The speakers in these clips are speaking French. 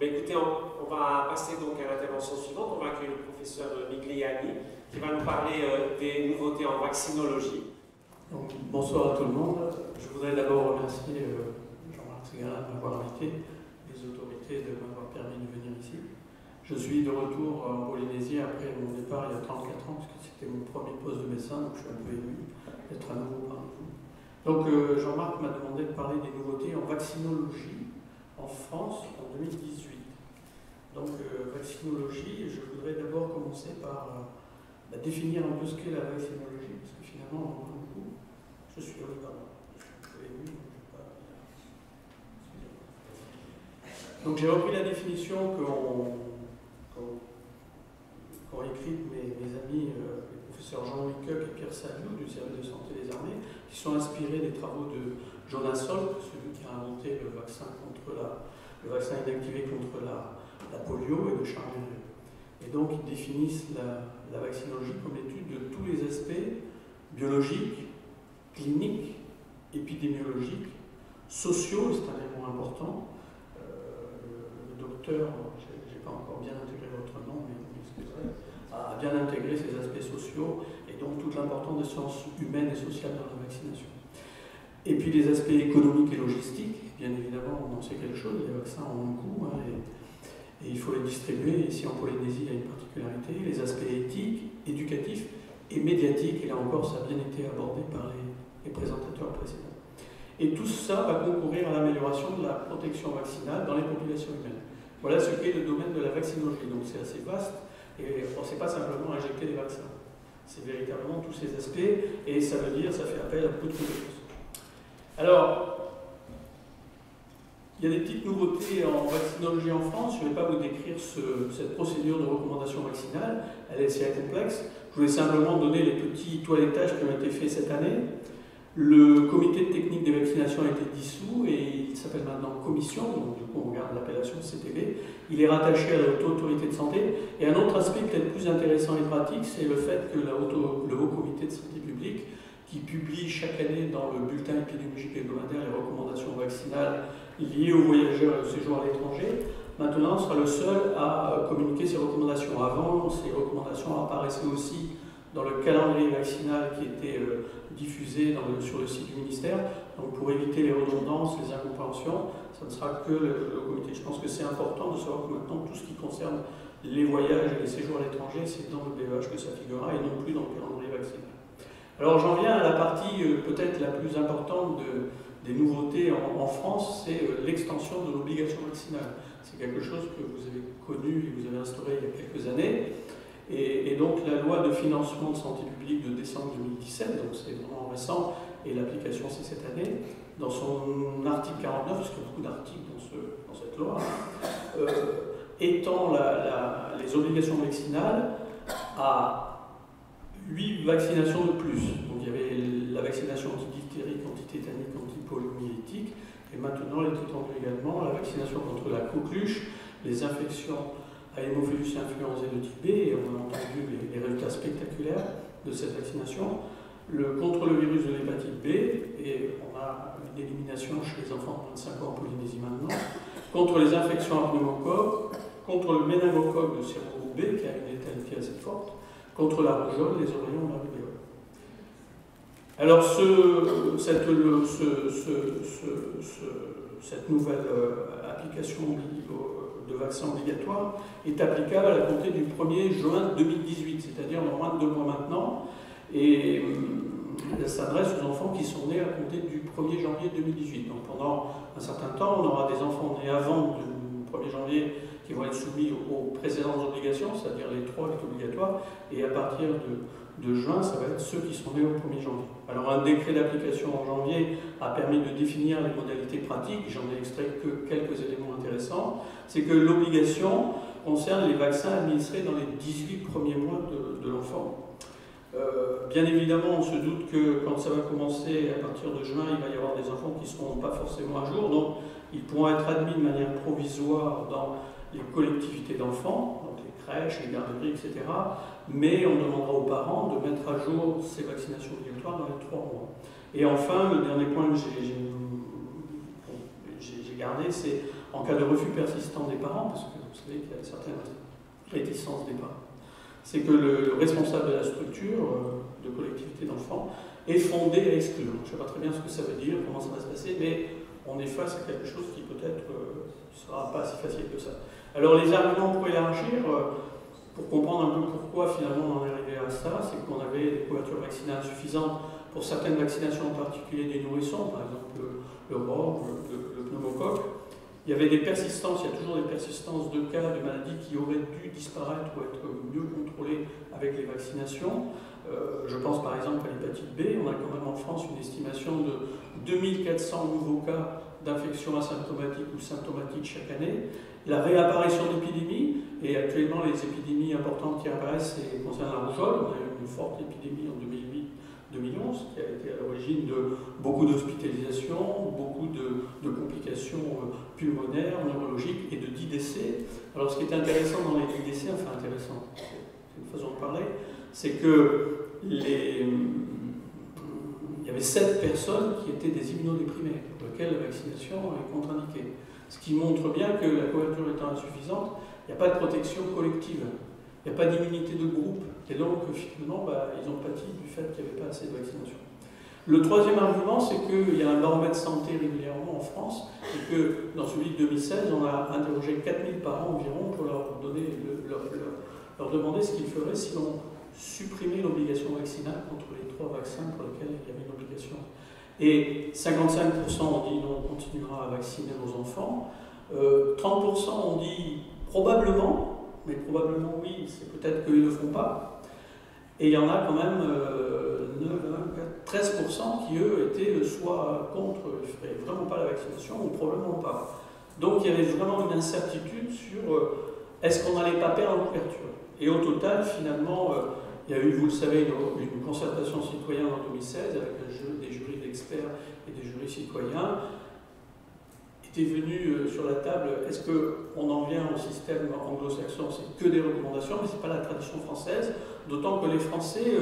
Ben écoutez, on va passer donc à l'intervention suivante. On va accueillir le professeur Migliani qui va nous parler des nouveautés en vaccinologie. Donc, bonsoir à tout le monde. Je voudrais d'abord remercier Jean-Marc Ségala de m'avoir invité, les autorités de m'avoir permis de venir ici. Je suis de retour en Polynésie après mon départ il y a 34 ans, parce que c'était mon premier poste de médecin, donc je suis un peu ému d'être à nouveau parmi vous. Donc Jean-Marc m'a demandé de parler des nouveautés en vaccinologie en France en 2018. Donc vaccinologie, je voudrais d'abord commencer par définir un peu ce qu'est la vaccinologie, parce que finalement on en parle beaucoup. Je suis pardon, je suis un peu ému, donc je ne vais pas bien. Donc j'ai repris la définition qu'ont écrite mes amis, les professeurs Jean-Louis Koch et Pierre Saliou du service de santé des armées, qui sont inspirés des travaux de Jonas Salk, celui qui a inventé le vaccin inactivé contre la polio, et de Charles Rieu. Et donc ils définissent la vaccinologie comme l'étude de tous les aspects biologiques, cliniques, épidémiologiques, sociaux, c'est un élément important. Le docteur, je n'ai pas encore bien intégré votre nom, mais vous m'excuserez, a bien intégré ces aspects sociaux et donc toute l'importance des sciences humaines et sociales dans la vaccination. Et puis les aspects économiques et logistiques, bien évidemment, on en sait quelque chose, les vaccins ont un coût, et il faut les distribuer. Ici en Polynésie, il y a une particularité, les aspects éthiques, éducatifs et médiatiques, et là encore, ça a bien été abordé par les présentateurs précédents. Et tout ça va concourir à l'amélioration de la protection vaccinale dans les populations humaines. Voilà ce qu'est le domaine de la vaccinologie. Donc c'est assez vaste, et on ne sait pas simplement injecter des vaccins. C'est véritablement tous ces aspects, et ça veut dire, ça fait appel à beaucoup de compétences. Alors, il y a des petites nouveautés en vaccinologie en France. Je ne vais pas vous décrire cette procédure de recommandation vaccinale, elle est assez complexe. Je voulais simplement donner les petits toilettages qui ont été faits cette année. Le comité de technique des vaccinations a été dissous et il s'appelle maintenant commission, donc du coup on garde l'appellation CTV. Il est rattaché à la Haute Autorité de Santé. Et un autre aspect peut-être plus intéressant et pratique, c'est le fait que le Haut Comité de Santé publique, qui publie chaque année dans le bulletin épidémiologique hebdomadaire les recommandations vaccinales liées aux voyageurs et au séjour à l'étranger, maintenant sera le seul à communiquer ces recommandations. Avant, ces recommandations apparaissaient aussi dans le calendrier vaccinal qui était diffusé sur le site du ministère. Donc pour éviter les redondances, les incompréhensions, ça ne sera que le comité. Je pense que c'est important de savoir que maintenant tout ce qui concerne les voyages et les séjours à l'étranger, c'est dans le BEH que ça figurera et non plus dans le calendrier vaccinal. Alors j'en viens à la partie peut-être la plus importante des nouveautés en France, c'est l'extension de l'obligation vaccinale. C'est quelque chose que vous avez connu et vous avez instauré il y a quelques années. Et donc la loi de financement de santé publique de décembre 2017, donc c'est vraiment récent, et l'application c'est cette année, dans son article 49, parce qu'il y a beaucoup d'articles dans cette loi, étend les obligations vaccinales à 8 vaccinations de plus. Donc il y avait la vaccination anti-diphtérie, anti-tétanique, anti-poliomyélitique, et maintenant elle est étendue également à la vaccination contre la coqueluche, les infections à Haemophilus influenzae de type B, et on a entendu les résultats spectaculaires de cette vaccination, contre le virus de l'hépatite B, et on a une élimination chez les enfants de moins de 5 ans en Polynésie maintenant, contre les infections à pneumocoque, contre le méningocoque de séro B, qui a une létalité assez forte, contre la rougeole, les oreillons de la rubéole. Alors cette nouvelle application de vaccin obligatoire est applicable à la compter du 1er juin 2018, c'est-à-dire dans moins de 2 mois maintenant, et elle s'adresse aux enfants qui sont nés à compter du 1er janvier 2018. Donc pendant un certain temps, on aura des enfants nés avant le 1er janvier qui vont être soumis aux précédentes obligations, c'est-à-dire les 3 qui sont obligatoires, et à partir de juin, ça va être ceux qui sont nés au 1er janvier. Alors un décret d'application en janvier a permis de définir les modalités pratiques, j'en ai extrait que quelques éléments intéressants, c'est que l'obligation concerne les vaccins administrés dans les 18 premiers mois de l'enfant. Bien évidemment, on se doute que quand ça va commencer à partir de juin, il va y avoir des enfants qui ne seront pas forcément à jour, donc ils pourront être admis de manière provisoire dans les collectivités d'enfants, donc les crèches, les garderies, etc. Mais on demandera aux parents de mettre à jour ces vaccinations obligatoires dans les 3 mois. Et enfin, le dernier point que j'ai gardé, c'est en cas de refus persistant des parents, parce que vous savez qu'il y a certaines réticences des parents, c'est que le responsable de la structure de collectivité d'enfants est fondé à exclure. Je ne sais pas très bien ce que ça veut dire, comment ça va se passer, mais on est face à quelque chose qui peut-être ne sera pas si facile que ça. Alors les arguments pour élargir, pour comprendre un peu pourquoi finalement on en est arrivé à ça, c'est qu'on avait des couvertures vaccinales suffisantes pour certaines vaccinations, en particulier des nourrissons, par exemple le rhum, le pneumocoque. Il y avait des persistances, il y a toujours des persistances de cas de maladies qui auraient dû disparaître ou être mieux contrôlées avec les vaccinations. Je pense par exemple à l'hépatite B. On a quand même en France une estimation de 2400 nouveaux cas d'infection asymptomatique ou symptomatique chaque année. La réapparition d'épidémies, et actuellement les épidémies importantes qui apparaissent concernent la rougeole. On a eu une forte épidémie en 2008-2011 qui a été à l'origine de beaucoup d'hospitalisations, beaucoup de complications pulmonaires, neurologiques et de 10 décès. Alors ce qui est intéressant dans les 10 décès, enfin intéressant, c'est une façon de parler, c'est que il y avait 7 personnes qui étaient des immunodéprimés, pour lesquelles la vaccination est contre-indiquée. Ce qui montre bien que la couverture étant insuffisante, il n'y a pas de protection collective, il n'y a pas d'immunité de groupe, et donc finalement ils ont pâti du fait qu'il n'y avait pas assez de vaccination. Le troisième argument, c'est qu'il y a un baromètre santé régulièrement en France, et que dans celui de 2016, on a interrogé 4000 parents environ pour leur demander ce qu'ils feraient si l'on supprimait l'obligation vaccinale contre les 3 vaccins pour lesquels il y avait une obligation. Et 55% ont dit non, on continuera à vacciner nos enfants. 30% ont dit probablement, mais probablement oui, c'est peut-être qu'ils ne le font pas. Et il y en a quand même 13% qui, eux, étaient soit contre, ils ne feraient vraiment pas la vaccination, ou probablement pas. Donc il y avait vraiment une incertitude sur est-ce qu'on n'allait pas perdre en couverture. Et au total, finalement, il y a eu, vous le savez, une concertation citoyenne en 2016 avec des jurys d'experts et des jurys citoyens. Était venu sur la table, est-ce qu'on en vient au système anglo-saxon, c'est que des recommandations, mais ce n'est pas la tradition française, d'autant que les Français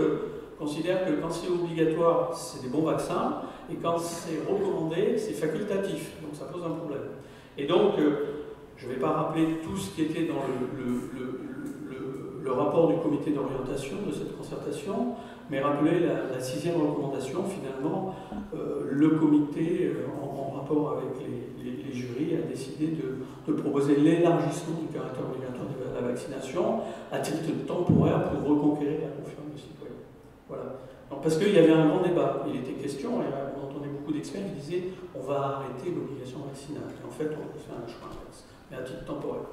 considèrent que quand c'est obligatoire, c'est des bons vaccins, et quand c'est recommandé, c'est facultatif, donc ça pose un problème. Et donc, je ne vais pas rappeler tout ce qui était dans le rapport du comité d'orientation de cette concertation, mais rappeler la 6e recommandation, finalement, le comité, en rapport avec les jurys, a décidé de proposer l'élargissement du caractère obligatoire de la vaccination à titre temporaire pour reconquérir la confiance des citoyens. Voilà. Donc, parce qu'il y avait un grand débat, il était question, et on entendait beaucoup d'experts qui disaient on va arrêter l'obligation vaccinale. Et en fait, on peut faire un choix inverse, mais à titre temporaire.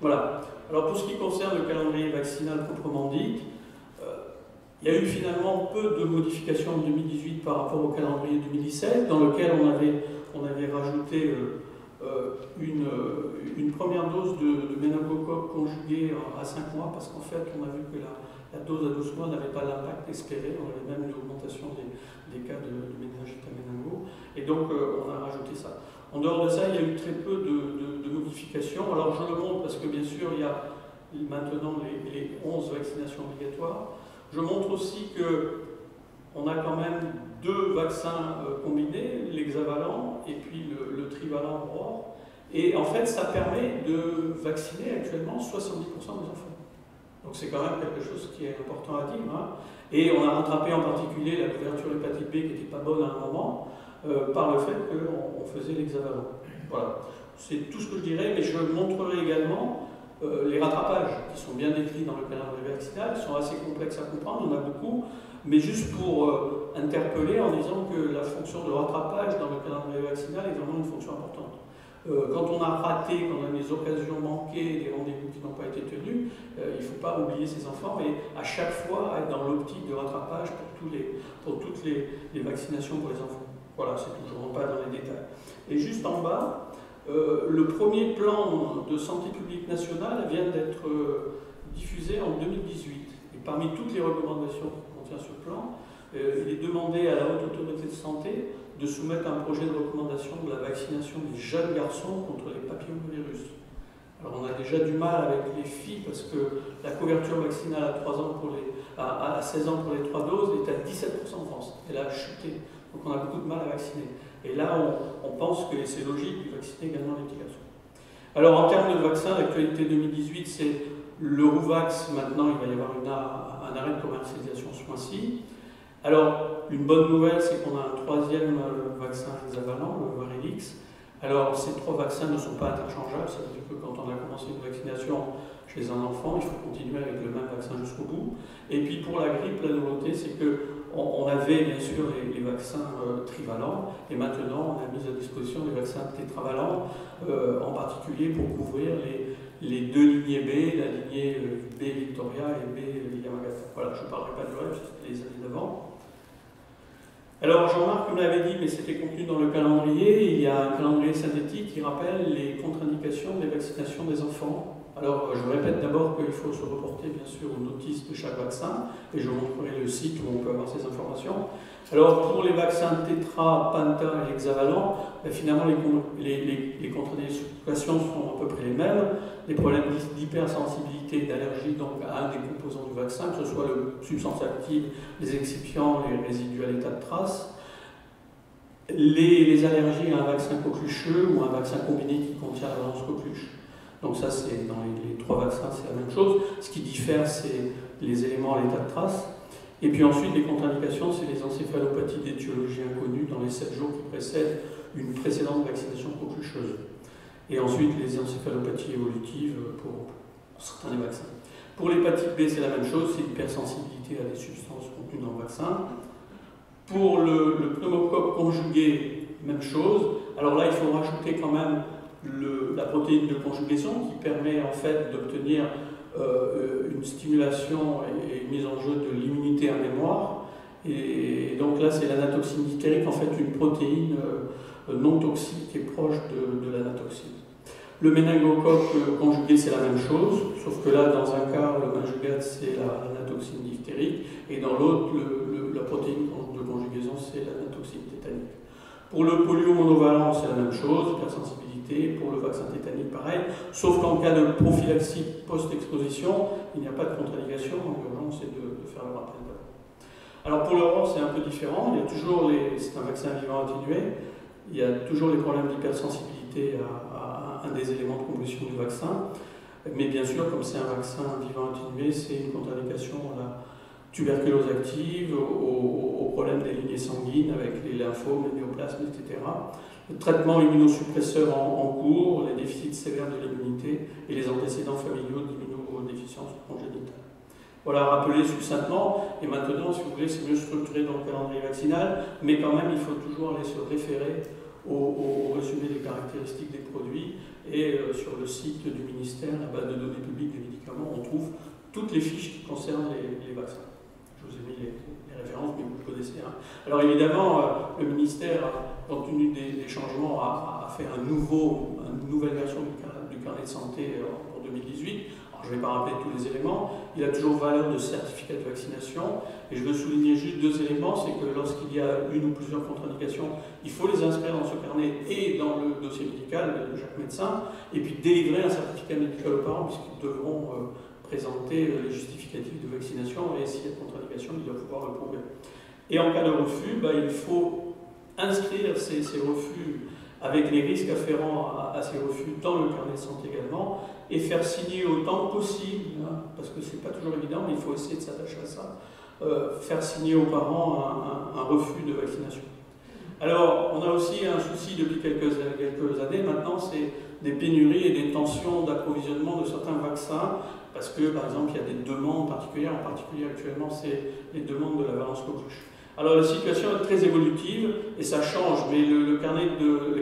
Voilà. Alors pour ce qui concerne le calendrier vaccinal proprement dit, il y a eu finalement peu de modifications en 2018 par rapport au calendrier 2017, dans lequel on avait rajouté une première dose de méningocoque conjuguée à 5 mois, parce qu'en fait on a vu que la dose à 12 mois n'avait pas l'impact espéré, on avait même une augmentation des cas de méningite à méningo, et donc on a rajouté ça. En dehors de ça, il y a eu très peu de modifications. Alors je le montre parce que bien sûr il y a maintenant les 11 vaccinations obligatoires. Je montre aussi qu'on a quand même 2 vaccins combinés, l'hexavalent et puis le trivalent OR. Et en fait, ça permet de vacciner actuellement 70% des enfants. Donc c'est quand même quelque chose qui est important à dire. Hein. Et on a rattrapé en particulier la couverture hépatite B qui n'était pas bonne à un moment par le fait qu'on faisait l'hexavalent. Voilà. C'est tout ce que je dirais, mais je montrerai également les rattrapages qui sont bien décrits dans le calendrier vaccinal, qui sont assez complexes à comprendre, on a beaucoup, mais juste pour interpeller en disant que la fonction de rattrapage dans le calendrier vaccinal est vraiment une fonction importante. Quand on a raté, quand on a des occasions manquées, des rendez-vous qui n'ont pas été tenus, il ne faut pas oublier ces enfants et à chaque fois être dans l'optique de rattrapage pour toutes les vaccinations pour les enfants. Voilà, c'est toujours pas dans les détails. Et juste en bas, le premier plan de santé publique nationale vient d'être diffusé en 2018. Et parmi toutes les recommandations que contient ce plan, il est demandé à la Haute Autorité de Santé de soumettre un projet de recommandation de la vaccination des jeunes garçons contre les papillomavirus. Alors on a déjà du mal avec les filles parce que la couverture vaccinale à 16 ans pour les 3 doses est à 17% en France. Elle a chuté. Donc on a beaucoup de mal à vacciner. Et là, on pense que c'est logique de vacciner également les petits garçons. Alors en termes de vaccins, l'actualité 2018, c'est le Rouvax. Maintenant, il va y avoir un arrêt de commercialisation ce mois-ci. Alors, une bonne nouvelle, c'est qu'on a un troisième vaccin hexavalent, le Varilix. Alors, ces 3 vaccins ne sont pas interchangeables, ça veut dire que quand on a commencé une vaccination chez un enfant, il faut continuer avec le même vaccin jusqu'au bout. Et puis pour la grippe, la nouveauté, c'est qu'on avait bien sûr les vaccins trivalents, et maintenant on a mis à disposition des vaccins tétravalents, en particulier pour couvrir les 2 lignées B, la lignée B Victoria et B Yamagata. Voilà, je ne parlerai pas du reste, c'était les années d'avant. Alors Jean-Marc me l'avait dit, mais c'était contenu dans le calendrier, il y a un calendrier synthétique qui rappelle les contre-indications des vaccinations des enfants. Alors je répète d'abord qu'il faut se reporter bien sûr aux notices de chaque vaccin, et je vous montrerai le site où on peut avoir ces informations. Alors pour les vaccins tétra, penta et hexavalent, finalement les contre-indications sont à peu près les mêmes. Des problèmes d'hypersensibilité, d'allergie donc à un des composants du vaccin, que ce soit le substance active, les excipients, les résidus à l'état de trace. Les allergies à un vaccin coquelucheux ou un vaccin combiné qui contient la valence coqueluche. Donc ça, c'est dans les 3 vaccins, c'est la même chose. Ce qui diffère, c'est les éléments à l'état de trace. Et puis ensuite, les contre-indications, c'est les encéphalopathies d'étiologie inconnue dans les 7 jours qui précèdent une précédente vaccination coquelucheuse. Et ensuite, les encéphalopathies évolutives pour certains des vaccins. Pour l'hépatite B, c'est la même chose, c'est l'hypersensibilité à des substances contenues dans le vaccin. Pour le pneumocoque conjugué, même chose. Alors là, il faut rajouter quand même la protéine de conjugaison qui permet en fait d'obtenir une stimulation et une mise en jeu de l'immunité en mémoire. Et donc là, c'est l'anatoxine diphtérique, en fait une protéine non toxique et proche de l'anatoxine. Le méningocoque conjugué, c'est la même chose, sauf que là, dans un cas, le conjugate, c'est l'anatoxine diphtérique, et dans l'autre, la protéine de conjugaison, c'est l'anatoxine tétanique. Pour le polio monovalent, c'est la même chose, hypersensibilité. Pour le vaccin tétanique, pareil, sauf qu'en cas de prophylaxie post-exposition, il n'y a pas de contre-indication, donc l'urgence c'est de faire le rappel. Alors pour l'Europe, c'est un peu différent, il y a toujours c'est un vaccin vivant atténué, il y a toujours les problèmes d'hypersensibilité à un des éléments de composition du vaccin, mais bien sûr, comme c'est un vaccin vivant atténué, c'est une contre-indication à la tuberculose active, au problème des lignées sanguines avec les lymphomes, les néoplasmes, etc. Le traitement immunosuppresseur en cours, les déficits sévères de l'immunité et les antécédents familiaux d'immunodéficience congénitale. Voilà, rappelé succinctement, et maintenant, si vous voulez, c'est mieux structuré dans le calendrier vaccinal, mais quand même, il faut toujours aller se référer au résumé des caractéristiques des produits, et sur le site du ministère, la base de données publiques des médicaments, on trouve toutes les fiches qui concernent les vaccins. Je vous ai mis les références, mais vous le connaissez. Hein. Alors évidemment, le ministère, compte tenu des changements, a fait une nouvelle version du carnet de santé pour 2018. Alors, je ne vais pas rappeler tous les éléments. Il a toujours valeur de certificat de vaccination. Et je veux souligner juste 2 éléments. C'est que lorsqu'il y a une ou plusieurs contre-indications, il faut les inscrire dans ce carnet et dans le dossier médical de chaque médecin. Et puis délivrer un certificat médical aux parents, puisqu'ils devront présenter les justificatifs de vaccination, et s'il y a de contre-indication, il doit pouvoir le prouver. Et en cas de refus, il faut inscrire ces refus avec les risques afférents à ces refus dans le carnet de santé également, et faire signer autant que possible, hein, parce que c'est pas toujours évident, mais il faut essayer de s'attacher à ça, faire signer aux parents un refus de vaccination. Alors, on a aussi un souci depuis quelques années maintenant, c'est des pénuries et des tensions d'approvisionnement de certains vaccins, parce que, par exemple, il y a des demandes particulières, en particulier actuellement, c'est les demandes de la valence coqueluche. Alors, la situation est très évolutive, et ça change, mais le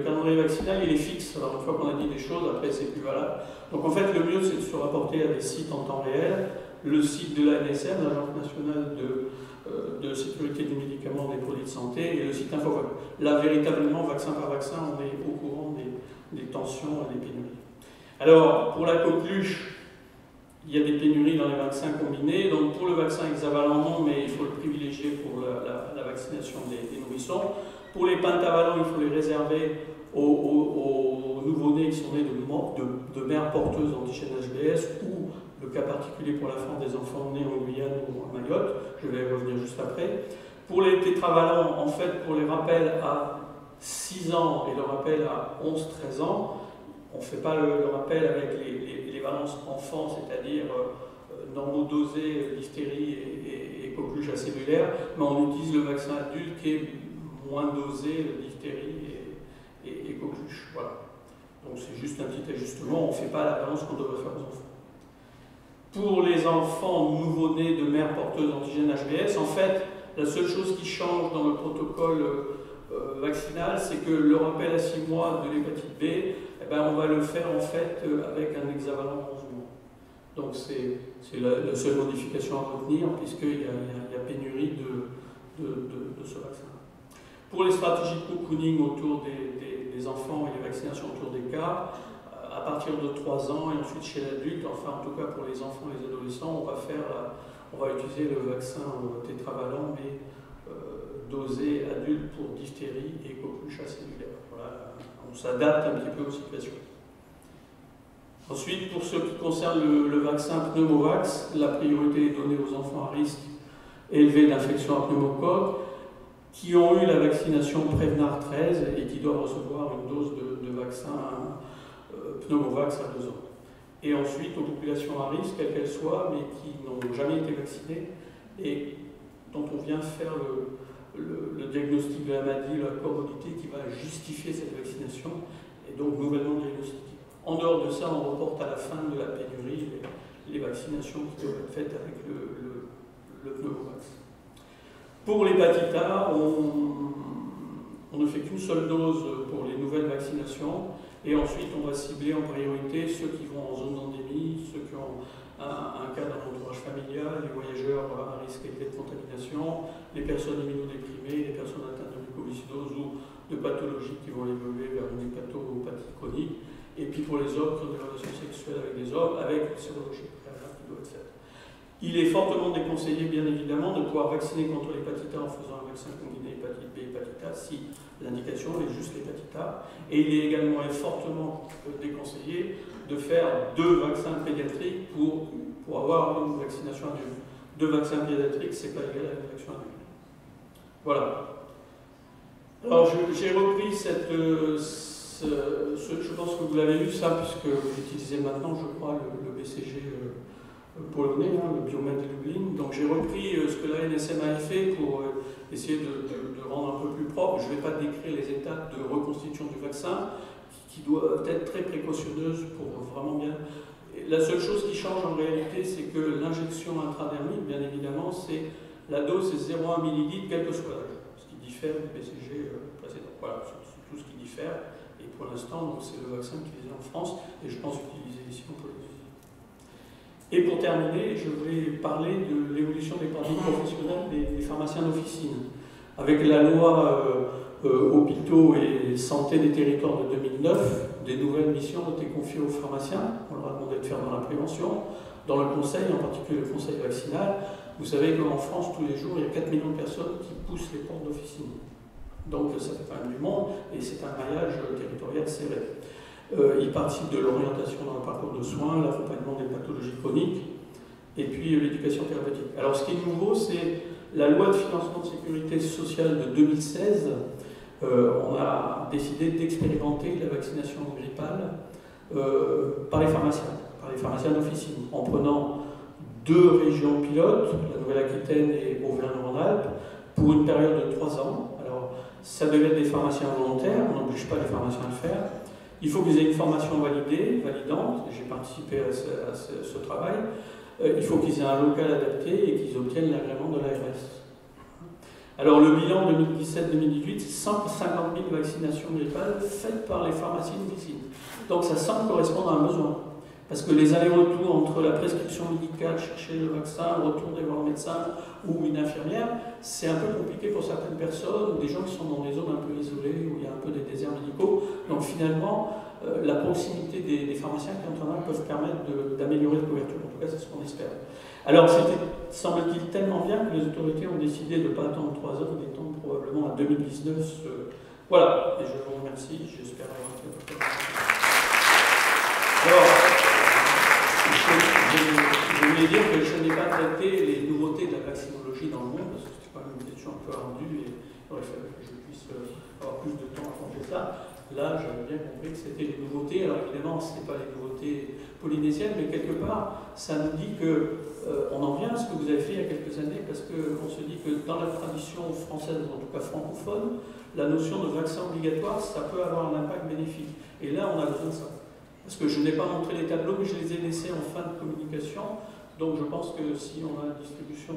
calendrier vaccinal, il est fixe. Alors, une fois qu'on a dit des choses, après, c'est plus valable. Donc, en fait, le mieux, c'est de se rapporter à des sites en temps réel, le site de l'ANSM, l'Agence nationale de sécurité du médicament et des produits de santé, et le site InfoVac. Là, véritablement, vaccin par vaccin, on est au courant des tensions et des pénuries. Alors, pour la coqueluche, il y a des pénuries dans les vaccins combinés. Donc, pour le vaccin hexavalent, non, mais il faut le privilégier pour la vaccination des nourrissons. Pour les pentavalents, il faut les réserver aux nouveau-nés qui sont nés de mères porteuses d'antigènes HBS, ou le cas particulier pour la France des enfants nés en Guyane ou en Mayotte. Je vais y revenir juste après. Pour les tétravalents, en fait, pour les rappels à 6 ans et le rappel à 11-13 ans, On ne fait pas le rappel avec les valences enfants, c'est-à-dire normaux dosés, diphtérie et coqueluche acellulaire, mais on utilise le vaccin adulte qui est moins dosé, diphtérie et coqueluche. Voilà. Donc c'est juste un petit ajustement, on ne fait pas la balance qu'on devrait faire aux enfants. Pour les enfants nouveau-nés de mères porteuses d'antigène HBS, en fait, la seule chose qui change dans le protocole vaccinal, c'est que le rappel à 6 mois de l'hépatite B, eh ben, on va le faire en fait avec un hexavalent 11 mois. Donc c'est la seule modification à retenir, puisqu'il y a pénurie de ce vaccin. Pour les stratégies de cocooning autour des enfants et les vaccinations autour des cas, à partir de 3 ans et ensuite chez l'adulte, enfin en tout cas pour les enfants et les adolescents, on va utiliser le vaccin tétravalent, mais dosé adulte pour diphtérie et coqueluche acellulaire. Voilà, on s'adapte un petit peu aux situations. Ensuite, pour ce qui concerne le vaccin Pneumovax, la priorité est donnée aux enfants à risque élevé d'infection à pneumocoque qui ont eu la vaccination Prevnar 13 et qui doivent recevoir une dose de vaccin Pneumovax à 2 ans. Et ensuite, aux populations à risque, quelles qu'elles soient, mais qui n'ont jamais été vaccinées et dont on vient faire le diagnostic de la maladie, la comorbidité qui va justifier cette vaccination et donc nouvellement diagnostiquée. En dehors de ça, on reporte à la fin de la pénurie les vaccinations qui doivent être faites avec le pneumovax. Pour l'hépatite A, on ne fait qu'une seule dose pour les nouvelles vaccinations et ensuite on va cibler en priorité ceux qui vont en zone d'endémie, ceux qui ont un cas dans l'entourage familial, les voyageurs à risque élevé de contamination, les personnes immunodéprimées, les personnes atteintes de mucoviscidose ou de pathologies qui vont évoluer vers une hépatopathie chronique. Et puis pour les hommes qui ont des relations sexuelles avec des hommes, avec une sérologie préalable qui doit être faite. Il est fortement déconseillé, bien évidemment, de pouvoir vacciner contre l'hépatite A en faisant un vaccin combiné hépatite B et hépatite A si l'indication est juste l'hépatite A. Et il est également fortement déconseillé de faire 2 vaccins pédiatriques pour avoir une vaccination adulte. 2 vaccins pédiatriques, c'est pas égal à une vaccination adulte. Voilà. Alors j'ai repris je pense que vous l'avez lu ça, puisque vous utilisez maintenant, je crois, le BCG polonais, le Biomed Lublin. Donc j'ai repris ce que la NSM a fait pour essayer de rendre un peu plus propre. Je ne vais pas décrire les étapes de reconstitution du vaccin, qui doivent être très précautionneuses pour vraiment bien... La seule chose qui change en réalité, c'est que l'injection intradermique, bien évidemment, c'est la dose, c'est 0,1 ml, quel que soit l'âge, ce qui diffère du BCG précédent. Voilà, c'est tout ce qui diffère. Et pour l'instant, c'est le vaccin utilisé en France, et je pense utiliser ici en Pologne. Et pour terminer, je voulais parler de l'évolution des pratiques professionnelles des pharmaciens d'officine. Avec la loi hôpitaux et santé des territoires de 2009, des nouvelles missions ont été confiées aux pharmaciens. On leur a demandé de faire dans la prévention, dans le conseil, en particulier le conseil vaccinal. Vous savez qu'en France, tous les jours, il y a 4 millions de personnes qui poussent les portes d'officine. Donc ça fait quand même du monde et c'est un maillage territorial serré. Il participe de l'orientation dans le parcours de soins, l'accompagnement des pathologies chroniques et puis l'éducation thérapeutique. Alors ce qui est nouveau, c'est la loi de financement de sécurité sociale de 2016. On a décidé d'expérimenter la vaccination grippale par les pharmaciens d'officine, en prenant 2 régions pilotes, la Nouvelle-Aquitaine et Auvergne-Rhône-Alpes, pour une période de 3 ans. Ça devait être des pharmaciens volontaires, on n'oblige pas les pharmaciens à le faire. Il faut qu'ils aient une formation validante, j'ai participé à ce travail. Il faut qu'ils aient un local adapté et qu'ils obtiennent l'agrément de l'ARS. Alors le bilan 2017-2018, c'est 150 000 vaccinations grippales faites par les pharmaciens d'officine. Donc ça semble correspondre à un besoin. Parce que les allers-retours entre la prescription médicale, chercher le vaccin, retourner voir le médecin ou une infirmière, c'est un peu compliqué pour certaines personnes, des gens qui sont dans des zones un peu isolées, où il y a un peu des déserts médicaux. Donc finalement, la proximité des pharmaciens qui entrent là peuvent permettre d'améliorer la couverture. En tout cas, c'est ce qu'on espère. Alors, c'était, semble-t-il, tellement bien que les autorités ont décidé de ne pas attendre 3 ans, d'étendre probablement à 2019. Voilà, et je vous remercie, j'espère avoir fait votre question. Alors, je voulais dire que je n'ai pas traité les nouveautés de la vaccinologie dans le monde, parce que c'était quand même une question un peu ardue et il aurait fallu que je puisse avoir plus de temps à raconter ça. Là, j'avais bien compris que c'était les nouveautés. Alors évidemment, ce n'est pas les nouveautés polynésiennes, mais quelque part, ça nous dit que on en vient à ce que vous avez fait il y a quelques années, parce qu'on se dit que dans la tradition française, en tout cas francophone, la notion de vaccin obligatoire, ça peut avoir un impact bénéfique. Et là, on a besoin de ça. Parce que je n'ai pas montré les tableaux, mais je les ai laissés en fin de communication. Donc je pense que si on a la distribution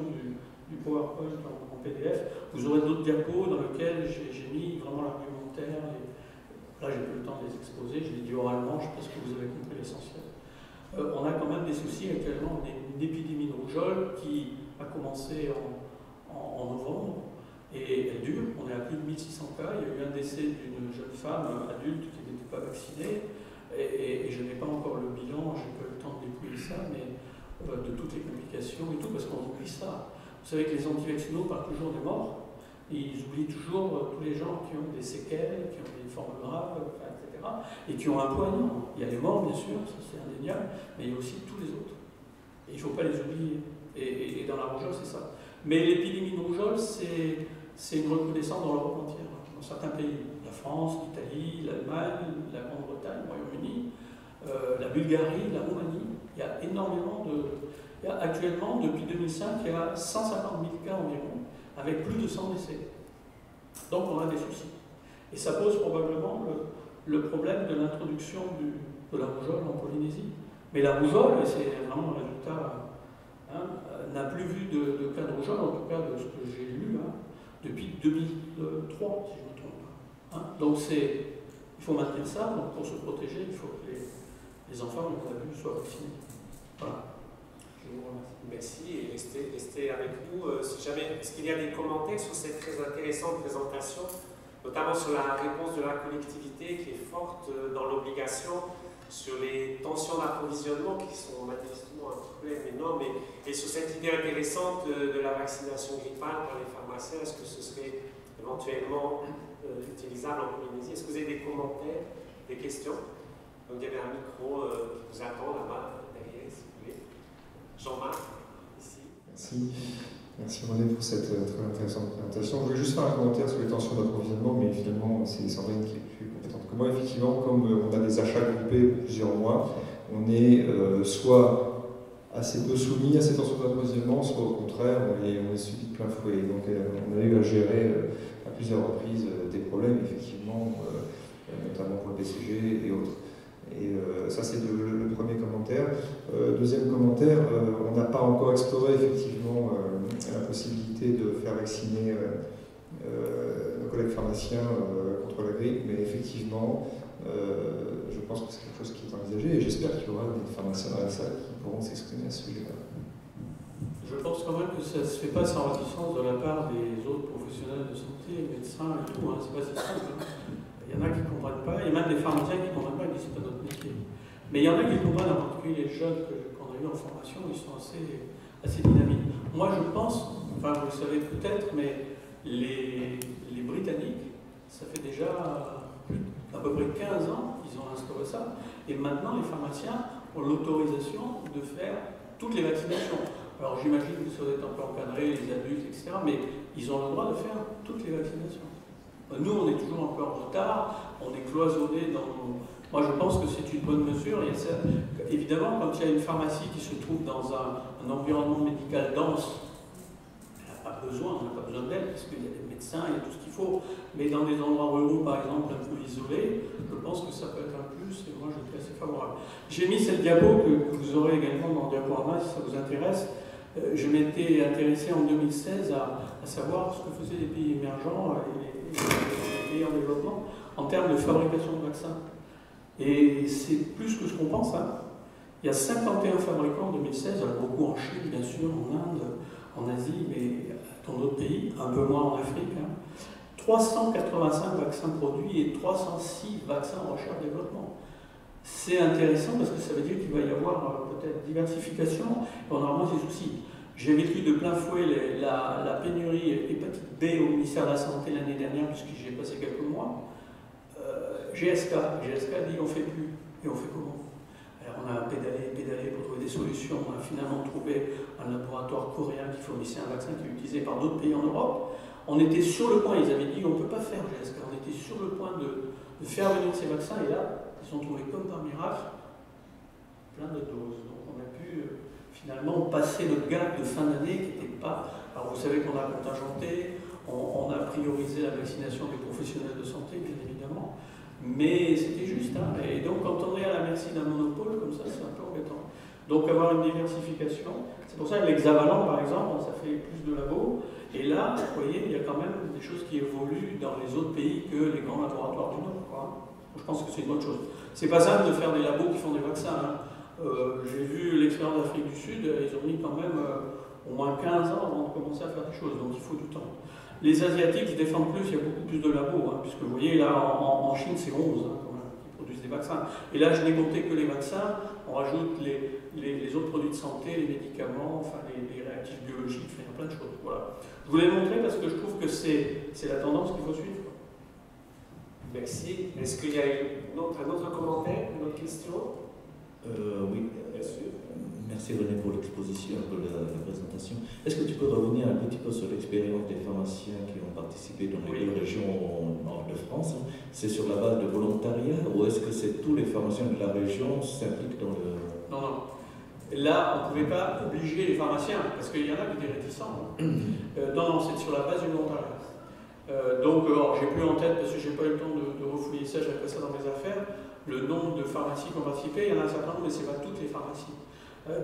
du PowerPoint en PDF, vous aurez d'autres diapos dans lesquels j'ai mis vraiment l'argumentaire. Là, j'ai plus le temps de les exposer, je les dis oralement, je pense que vous avez compris l'essentiel. On a quand même des soucis actuellement, une épidémie de rougeole qui a commencé en novembre et elle dure. On est à plus de 1600 cas. Il y a eu un décès d'une jeune femme adulte qui n'était pas vaccinée et je n'ai pas encore le bilan, je n'ai pas eu le temps de dépouiller ça, mais de toutes les complications et tout, parce qu'on oublie ça. Vous savez que les antivaccinaux parlent toujours des morts. Ils oublient toujours tous les gens qui ont des séquelles, qui ont des formes graves, etc. Et qui ont un poids énorme. Il y a les morts, bien sûr, ça c'est indéniable, mais il y a aussi tous les autres. Et il ne faut pas les oublier. Et dans la rougeole, c'est ça. Mais l'épidémie de rougeole, c'est une recrudescence dans l'Europe entière, dans certains pays. La France, l'Italie, l'Allemagne, la Grande-Bretagne, le Royaume-Uni, la Bulgarie, la Roumanie. Il y a énormément de... Actuellement, depuis 2005, il y a 150 000 cas environ, avec plus de 100 décès. Donc on a des soucis. Et ça pose probablement le problème de l'introduction de la rougeole en Polynésie. Mais la rougeole, et c'est vraiment le résultat, n'a plus vu de cas de rougeole, en tout cas de ce que j'ai lu, depuis 2003, si je ne me trompe pas. Donc il faut maintenir ça, donc pour se protéger, il faut que les enfants, on a vu, soient vaccinés. Voilà. Je vous remercie. Merci et restez avec nous. Si jamais, est-ce qu'il y a des commentaires sur cette très intéressante présentation, notamment sur la réponse de la collectivité qui est forte dans l'obligation, sur les tensions d'approvisionnement qui sont manifestement un problème énorme, et sur cette idée intéressante de la vaccination grippale par les pharmaciens, est-ce que ce serait éventuellement utilisable en Polynésie? Est-ce que vous avez des commentaires, des questions? Donc il y avait un micro qui vous attend là-bas, derrière, si vous voulez. Jean-Marc, ici. Merci. Merci René pour cette très intéressante présentation. Je voulais juste faire un commentaire sur les tensions d'approvisionnement, mais finalement c'est Sandrine qui est plus compétente que moi. Effectivement, comme on a des achats groupés pour plusieurs mois, on est soit assez peu soumis à ces tensions d'approvisionnement, soit au contraire, on est subi de plein fouet. Donc on a eu à gérer à plusieurs reprises des problèmes, effectivement, notamment pour le BCG et autres. Et ça, c'est le premier commentaire. Deuxième commentaire, on n'a pas encore exploré effectivement la possibilité de faire vacciner nos collègues pharmaciens contre la grippe, mais effectivement, je pense que c'est quelque chose qui est envisagé et j'espère qu'il y aura des pharmaciens dans la salle qui pourront s'exprimer à ce sujet-là. Je pense quand même que ça ne se fait pas sans réticence de la part des autres professionnels de santé, médecins et tout, c'est pas si simple. Il y en a qui ne comprennent pas, et même des pharmaciens qui ne comprennent pas, ils disent que c'est pas notre métier. Mais il y en a qui comprennent, en particulier les jeunes qu'on a eu en formation, ils sont assez dynamiques. Moi je pense, enfin vous le savez peut-être, mais les Britanniques, ça fait déjà à peu près 15 ans qu'ils ont instauré ça, et maintenant les pharmaciens ont l'autorisation de faire toutes les vaccinations. Alors j'imagine que ça doit être un peu encadré, les adultes, etc., mais ils ont le droit de faire toutes les vaccinations. Nous, on est toujours un peu en retard, on est cloisonné dans nos... Moi, je pense que c'est une bonne mesure. Évidemment, quand il y a une pharmacie qui se trouve dans un environnement médical dense, elle n'a pas besoin d'elle, parce qu'il y a des médecins, il y a tout ce qu'il faut. Mais dans des endroits ruraux, par exemple, un peu isolés, je pense que ça peut être un plus, et moi, je suis assez favorable. J'ai mis cette diapo que vous aurez également dans le diaporama, si ça vous intéresse. Je m'étais intéressé en 2016 à savoir ce que faisaient les pays émergents et les pays en développement en termes de fabrication de vaccins. Et c'est plus que ce qu'on pense. Il y a 51 fabricants en 2016, alors beaucoup en Chine, bien sûr, en Inde, en Asie, mais dans d'autres pays, un peu moins en Afrique. 385 vaccins produits et 306 vaccins en recherche-développement. C'est intéressant parce que ça veut dire qu'il va y avoir peut-être diversification et on aura moins ces soucis. J'ai vécu de plein fouet la pénurie hépatite B au ministère de la Santé l'année dernière, puisque j'y ai passé quelques mois. GSK dit on ne fait plus. Et on fait comment? Alors on a pédalé pour trouver des solutions. On a finalement trouvé un laboratoire coréen qui fournissait un vaccin qui est utilisé par d'autres pays en Europe. On était sur le point, ils avaient dit on ne peut pas faire GSK, on était sur le point de faire venir ces vaccins, et là, ils ont trouvé comme par miracle plein de doses. Donc on a pu finalement passer notre gap de fin d'année qui n'était pas... Alors vous savez qu'on a contingenté, on a priorisé la vaccination des professionnels de santé, bien évidemment, mais c'était juste. Hein, et donc quand on est à la merci d'un monopole comme ça, c'est un peu embêtant. Donc avoir une diversification, c'est pour ça que l'hexavalent par exemple, ça fait plus de labos, et là, vous voyez, il y a quand même des choses qui évoluent dans les autres pays que les grands laboratoires du Nord, quoi. Je pense que c'est une bonne chose. C'est pas simple de faire des labos qui font des vaccins. Hein. J'ai vu l'expérience d'Afrique du Sud, ils ont mis quand même au moins 15 ans avant de commencer à faire des choses, donc il faut du temps. Les Asiatiques se défendent plus, il y a beaucoup plus de labos, hein, puisque vous voyez là en Chine c'est 11 hein, quand même, qui produisent des vaccins. Et là je n'ai compté que les vaccins, on rajoute les autres produits de santé, les médicaments, enfin les réactifs biologiques, il y a plein de choses. Voilà. Je vous l'ai montré parce que je trouve que c'est la tendance qu'il faut suivre. Merci. Est-ce qu'il y a un autre commentaire, une autre question? Oui, bien sûr. Merci René pour l'exposition, pour la présentation. Est-ce que tu peux revenir un petit peu sur l'expérience des pharmaciens qui ont participé dans les deux régions nord de France? C'est sur la base de volontariat ou est-ce que c'est tous les pharmaciens de la région s'impliquent dans le... Non, non. Là, on ne pouvait pas obliger les pharmaciens, parce qu'il y en a qui étaient réticents. Non, non, c'est sur la base du volontariat. Donc, j'ai plus en tête, parce que je n'ai pas eu le temps de refouiller ça, j'avais fait ça dans mes affaires, le nombre de pharmacies qui ont participé, il y en a un certain nombre, mais ce n'est pas toutes les pharmacies.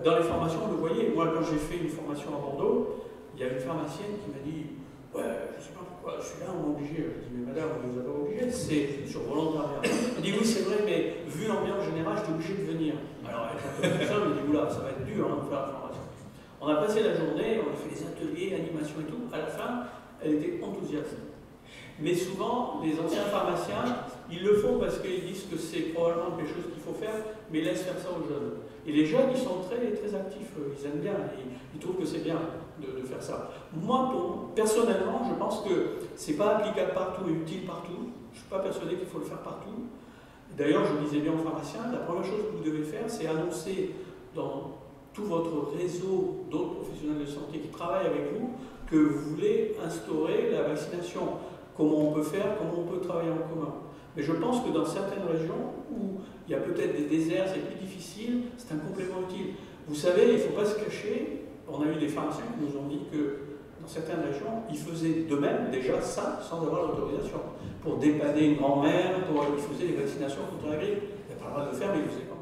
Dans les formations, vous le voyez, moi quand j'ai fait une formation à Bordeaux, il y a une pharmacienne qui m'a dit « Ouais, je ne sais pas pourquoi, je suis là, on m'a obligé. » Je dis « Mais madame, on ne vous a pas obligé, c'est sur volontariat. » Elle dit « Oui, c'est vrai, mais vu l'ambiance générale, je suis obligé de venir. » Alors avec un peu de ça, je me dis « Oula, ça va être dur hein, de faire la formation. » On a passé la journée, on a fait des ateliers, animations et tout. À la fin, elle était enthousiaste. Mais souvent, les anciens pharmaciens, ils le font parce qu'ils disent que c'est probablement quelque chose qu'il faut faire, mais ils laissent faire ça aux jeunes. Et les jeunes, ils sont très, très actifs, ils aiment bien, ils trouvent que c'est bien de faire ça. Moi, personnellement, je pense que c'est pas applicable partout et utile partout. Je ne suis pas persuadé qu'il faut le faire partout. D'ailleurs, je disais bien aux pharmaciens, la première chose que vous devez faire, c'est annoncer dans tout votre réseau d'autres professionnels de santé qui travaillent avec vous que vous voulez instaurer la vaccination. Comment on peut faire, comment on peut travailler en commun. Mais je pense que dans certaines régions où il y a peut-être des déserts, c'est plus difficile, c'est un complément utile. Vous savez, il ne faut pas se cacher, on a eu des pharmaciens qui nous ont dit que dans certaines régions, ils faisaient d'eux-mêmes déjà ça sans avoir l'autorisation. Pour dépanner une grand-mère, ils faisaient des vaccinations contre la grippe. Il n'y a pas le droit de le faire, mais ils ne faisaient pas.